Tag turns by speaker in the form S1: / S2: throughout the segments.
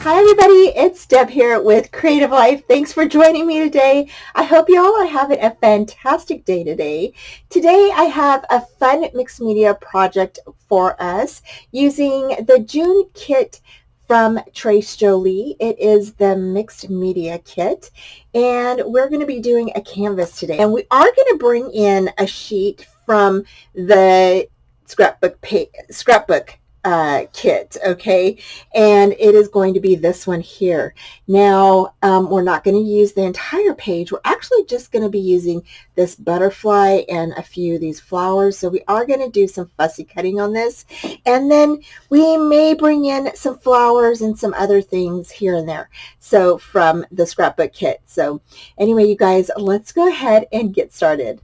S1: Hi everybody, it's Deb here with Creative Life. Thanks for joining me today. I hope you all are having a fantastic day today. Today I have a fun mixed media project for us using the June kit from Jolie. It is the mixed media kit, and we're going to be doing a canvas today. And we are going to bring in a sheet from the scrapbook kit, okay, and it is going to be this one here. Now we're not going to use the entire page. We're actually just going to be using this butterfly and a few of these flowers, so we are going to do some fussy cutting on this, and then we may bring in some flowers and some other things here and there, so from the scrapbook kit. So anyway, you guys, let's go ahead and get started.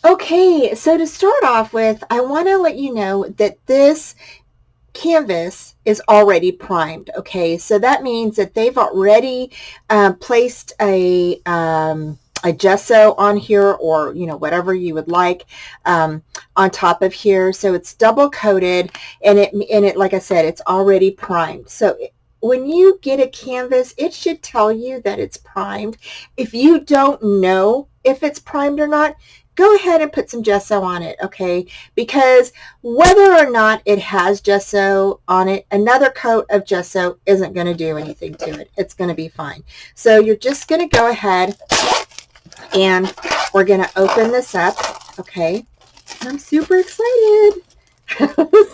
S1: Okay, so to start off with, I want to let you know that this canvas is already primed. Okay, so that means that they've already placed a gesso on here, or whatever you would like on top of here. So it's double coated, and it like I said, it's already primed. So when you get a canvas, it should tell you that it's primed. If you don't know if it's primed or not, go ahead and put some gesso on it, okay? Because whether or not it has gesso on it, another coat of gesso isn't going to do anything to it. It's going to be fine. So you're just going to go ahead and we're going to open this up, okay? I'm super excited.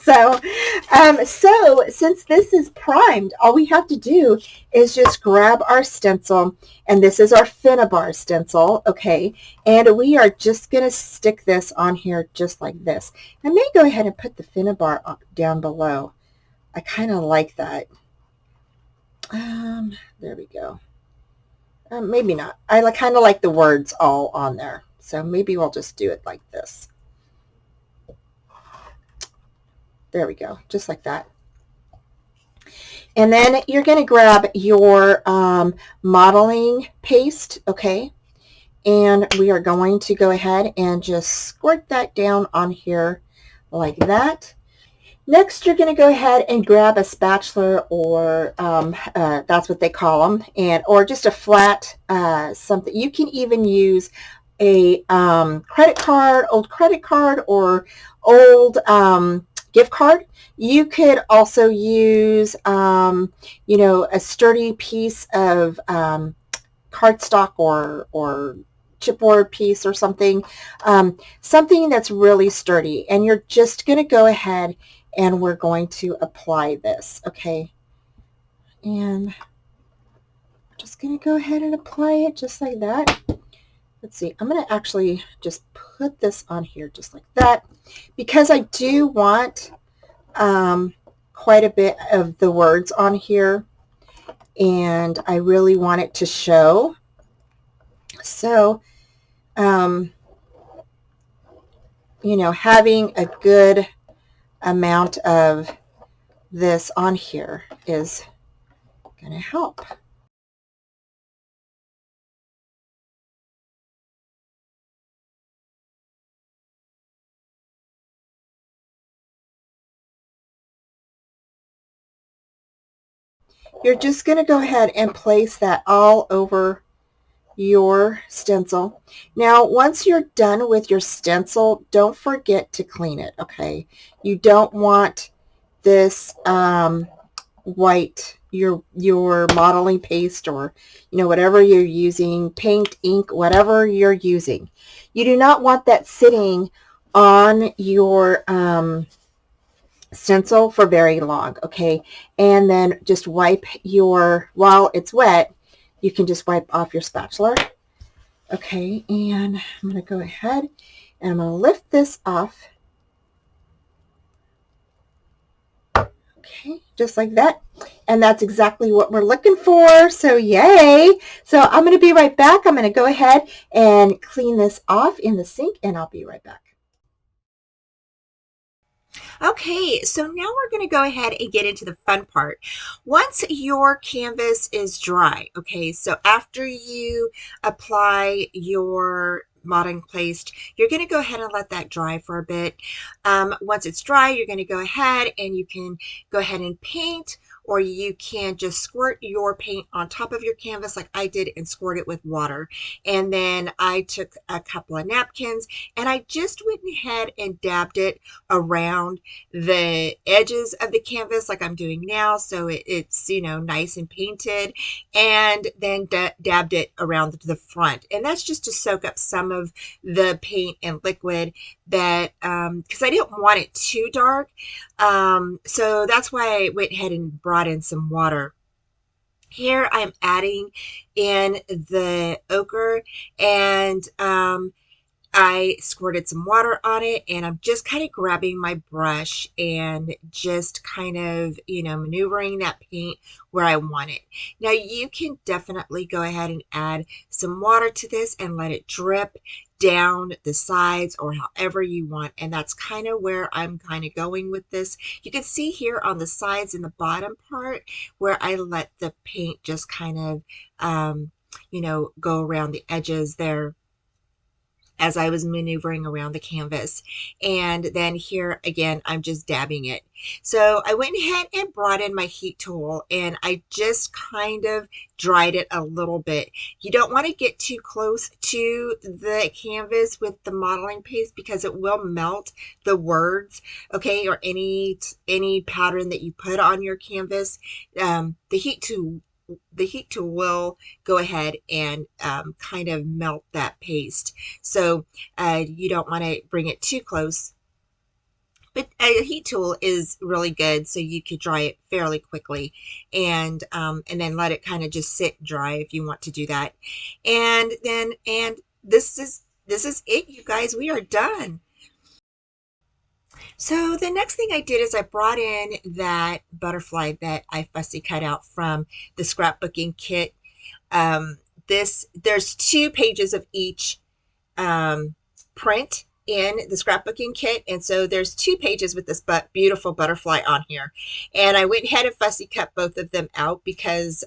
S1: So since this is primed, all we have to do is just grab our stencil, and this is our Finnabar stencil, okay, and we are just going to stick this on here just like this. I may go ahead and put the Finnabar down below. I kind of like that. There we go. Maybe not. I kind of like the words all on there, so maybe we'll just do it like this. There we go, just like that. And then you're going to grab your modeling paste, okay? And we are going to go ahead and just squirt that down on here like that. Next, you're going to go ahead and grab a spatula, or that's what they call them, or just a flat something. You can even use a old credit card, or old gift card. You could also use, a sturdy piece of cardstock or chipboard piece or something, something that's really sturdy. And you're just going to go ahead and we're going to apply this, okay? And I'm just going to go ahead and apply it just like that. Let's see, I'm going to actually just put this on here just like that, because I do want quite a bit of the words on here, and I really want it to show. So, having a good amount of this on here is going to help. You're just going to go ahead and place that all over your stencil. Now, once you're done with your stencil, don't forget to clean it, okay? You don't want this white, your modeling paste, or whatever you're using, paint, ink, whatever you're using. You do not want that sitting on your stencil for very long, okay? And then just wipe while it's wet, you can just wipe off your spatula, okay? And I'm going to go ahead and I'm going to lift this off, okay, just like that. And that's exactly what we're looking for, so yay! So I'm going to be right back. I'm going to go ahead and clean this off in the sink, and I'll be right back. Okay, so now we're going to go ahead and get into the fun part. Once your canvas is dry, okay, so after you apply your modeling paste, you're going to go ahead and let that dry for a bit. Once it's dry, you're going to go ahead and you can go ahead and paint, or you can just squirt your paint on top of your canvas like I did and squirt it with water. And then I took a couple of napkins and I just went ahead and dabbed it around the edges of the canvas like I'm doing now, so it's, you know, nice and painted, and then dabbed it around the front. And that's just to soak up some of the paint and liquid that, because I didn't want it too dark. So that's why I went ahead and brought in some water. Here I'm adding in the ochre, and I squirted some water on it, and I'm just kind of grabbing my brush and just kind of, you know, maneuvering that paint where I want it. Now you can definitely go ahead and add some water to this and let it drip down the sides or however you want. And that's kind of where I'm kind of going with this. You can see here on the sides in the bottom part where I let the paint just kind of, you know, go around the edges there as I was maneuvering around the canvas. And then here again, I'm just dabbing it. So I went ahead and brought in my heat tool and I just kind of dried it a little bit. You don't want to get too close to the canvas with the modeling paste because it will melt the words, okay, or any pattern that you put on your canvas. The heat tool will go ahead and kind of melt that paste. So you don't want to bring it too close. But a heat tool is really good, so you could dry it fairly quickly, and then let it kind of just sit dry if you want to do that. And this is it, you guys. We are done. So the next thing I did is I brought in that butterfly that I fussy cut out from the scrapbooking kit. Um, there's 2 pages of each print in the scrapbooking kit, and so there's 2 pages with this beautiful butterfly on here. And I went ahead and fussy cut both of them out because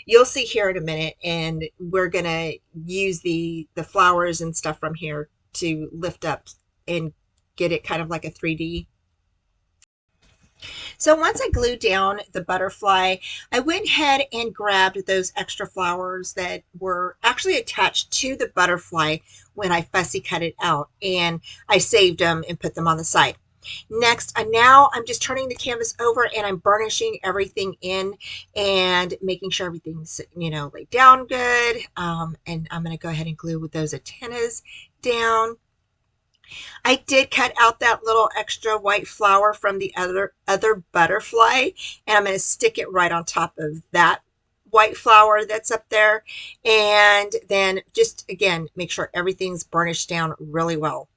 S1: you'll see here in a minute, and we're gonna use the flowers and stuff from here to lift up and get it kind of like a 3D. So once I glued down the butterfly, I went ahead and grabbed those extra flowers that were actually attached to the butterfly when I fussy cut it out, and I saved them and put them on the side. Next, now I'm just turning the canvas over and I'm burnishing everything in and making sure everything's, you know, laid down good. And I'm going to go ahead and glue with those antennas down. I did cut out that little extra white flower from the other butterfly, and I'm going to stick it right on top of that white flower that's up there. And then just again, make sure everything's burnished down really well.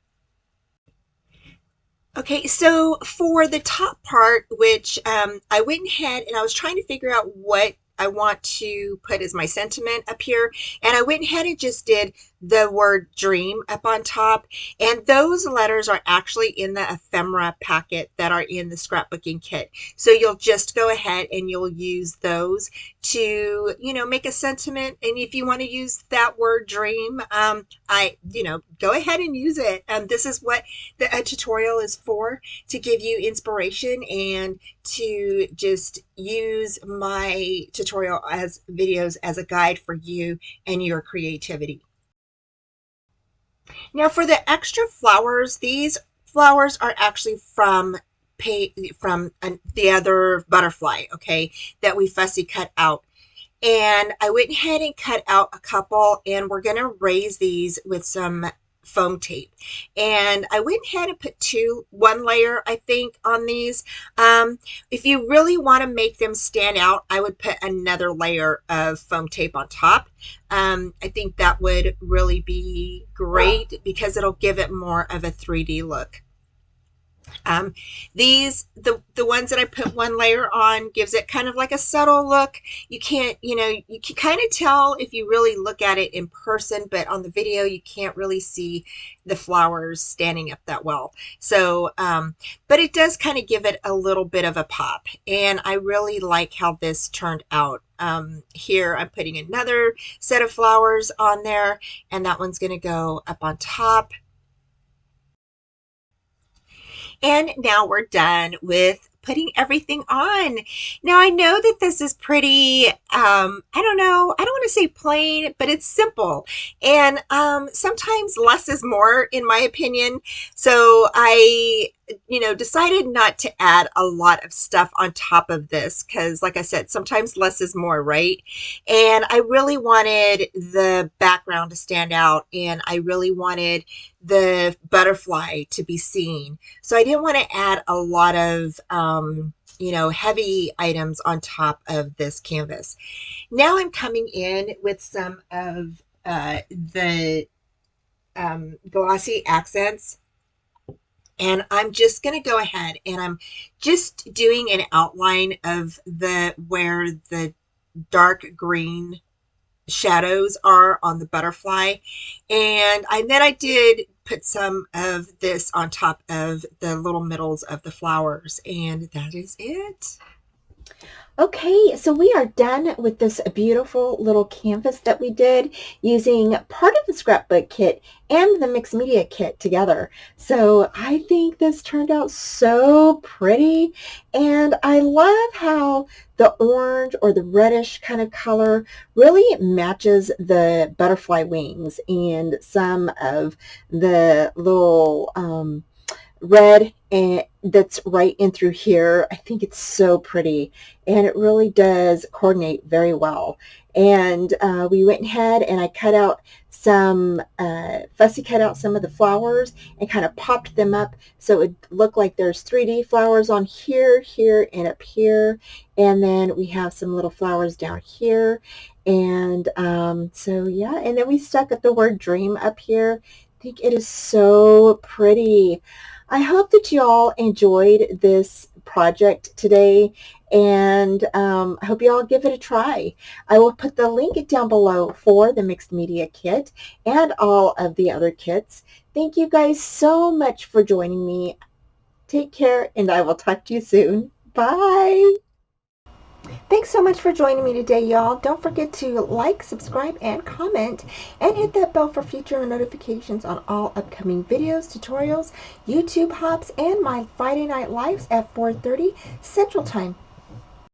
S1: Okay, so for the top part, which I went ahead and I was trying to figure out what I want to put as my sentiment up here, and I went ahead and just did the word dream up on top, and those letters are actually in the ephemera packet that are in the scrapbooking kit. So you'll just go ahead and you'll use those to, you know, make a sentiment. And if you want to use that word dream, go ahead and use it. This is what the tutorial is for, to give you inspiration and to just use my tutorial as videos as a guide for you and your creativity. Now for the extra flowers, these flowers are actually from the other butterfly, okay, that we fussy cut out. And I went ahead and cut out a couple, and we're going to raise these with some foam tape. And I went ahead and put one layer, I think, on these. If you really want to make them stand out, I would put another layer of foam tape on top. I think that would really be great because it'll give it more of a 3D look. The ones that I put one layer on gives it kind of like a subtle look. You can't, you can kind of tell if you really look at it in person, but on the video, you can't really see the flowers standing up that well. So, but it does kind of give it a little bit of a pop, and I really like how this turned out. here I'm putting another set of flowers on there, and that one's going to go up on top. And now we're done with putting everything on. Now I know that this is pretty, I don't know, I don't want to say plain, but it's simple. And sometimes less is more, in my opinion. So I, decided not to add a lot of stuff on top of this because, like I said, sometimes less is more, right? And I really wanted the background to stand out, and I really wanted the butterfly to be seen. So I didn't want to add a lot of, heavy items on top of this canvas. Now I'm coming in with some of the glossy accents, and I'm just going to go ahead and I'm just doing an outline of where the dark green shadows are on the butterfly. And then I did put some of this on top of the little middles of the flowers, and that is it. Okay, so we are done with this beautiful little canvas that we did using part of the scrapbook kit and the mixed media kit together. So I think this turned out so pretty, and I love how the orange or the reddish kind of color really matches the butterfly wings and some of the little red and that's right in through here. I think it's so pretty, and it really does coordinate very well. And we went ahead and I cut out some, fussy cut out some of the flowers and kind of popped them up so it would look like there's 3D flowers on here, here, and up here. And then we have some little flowers down here. And so yeah, and then we stuck at the word dream up here. I think it is so pretty. I hope that you all enjoyed this project today, and I hope you all give it a try. I will put the link down below for the mixed media kit and all of the other kits. Thank you guys so much for joining me. Take care, and I will talk to you soon. Bye. Thanks so much for joining me today, y'all. Don't forget to like, subscribe, and comment, and hit that bell for future notifications on all upcoming videos, tutorials, YouTube hops, and my Friday night lives at 4:30 Central Time.